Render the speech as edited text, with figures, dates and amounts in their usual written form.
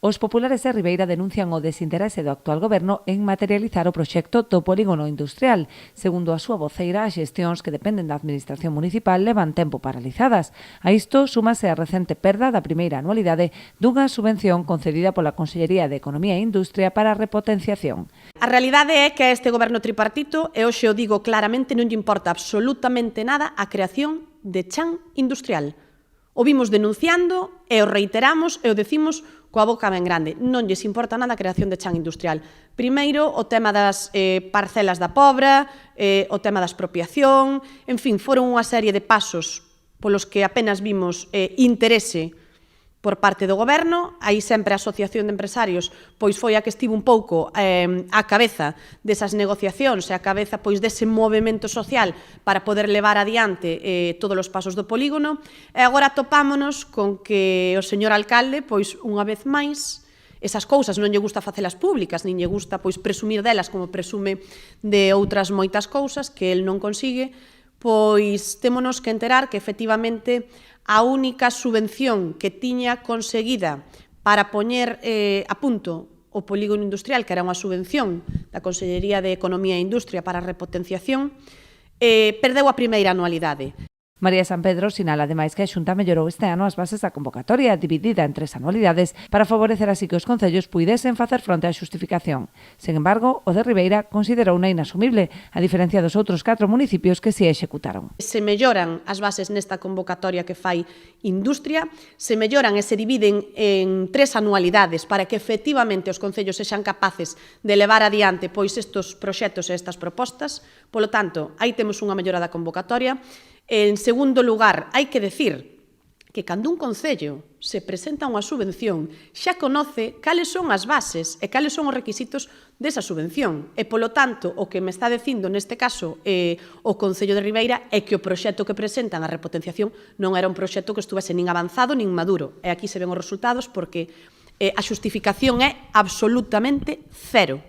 Os populares de Ribeira denuncian o desinterese do actual goberno en materializar o proxecto do polígono industrial. Segundo a súa voceira, as xestións que dependen da Administración municipal levan tempo paralizadas. A isto súmase a recente perda da primeira anualidade dunha subvención concedida pola Consellería de Economía e Industria para a repotenciación. A realidade é que a este goberno tripartito, e hoxe o digo claramente, non lle importa absolutamente nada a creación de chan industrial. O vimos denunciando e o reiteramos e o decimos coa boca ben grande. Non lles importa nada a creación de chan industrial. Primeiro, o tema das parcelas da Pobra, o tema da expropiación, en fin, foron unha serie de pasos polos que apenas vimos interese por parte do goberno. Aí sempre a Asociación de Empresarios pois foi a que estivo un pouco á cabeza desas negociacións e á cabeza pois dese movimento social para poder levar adiante todos os pasos do polígono, e agora topámonos con que o señor alcalde, pois unha vez máis, esas cousas non lle gusta facelas públicas, nin lle gusta pois presumir delas como presume de outras moitas cousas que el non consigue, pois témonos que enterar que efectivamente a única subvención que tiña conseguida para poñer a punto o polígono industrial, que era unha subvención da Consellería de Economía e Industria para a repotenciación, perdeu a primeira anualidade. María San Pedro sinala ademais que a Xunta mellorou este ano as bases da convocatoria dividida en 3 anualidades para favorecer así que os concellos puidesen facer fronte á xustificación. Sen embargo, o de Ribeira considerouna inasumible, a diferencia dos outros 4 municipios que se executaron. Se melloran as bases nesta convocatoria que fai Industria, se melloran e se dividen en 3 anualidades para que efectivamente os concellos sexan capaces de levar adiante pois estes proxectos e estas propostas. Polo tanto, aí temos unha mellora da convocatoria. En segundo lugar, hai que decir que cando un concello se presenta unha subvención xa conoce cales son as bases e cales son os requisitos desa subvención. E, polo tanto, o que me está dicindo neste caso o Concello de Ribeira é que o proxecto que presentan a repotenciación non era un proxecto que estuvese nin avanzado nin maduro. E aquí se ven os resultados porque a xustificación é absolutamente cero.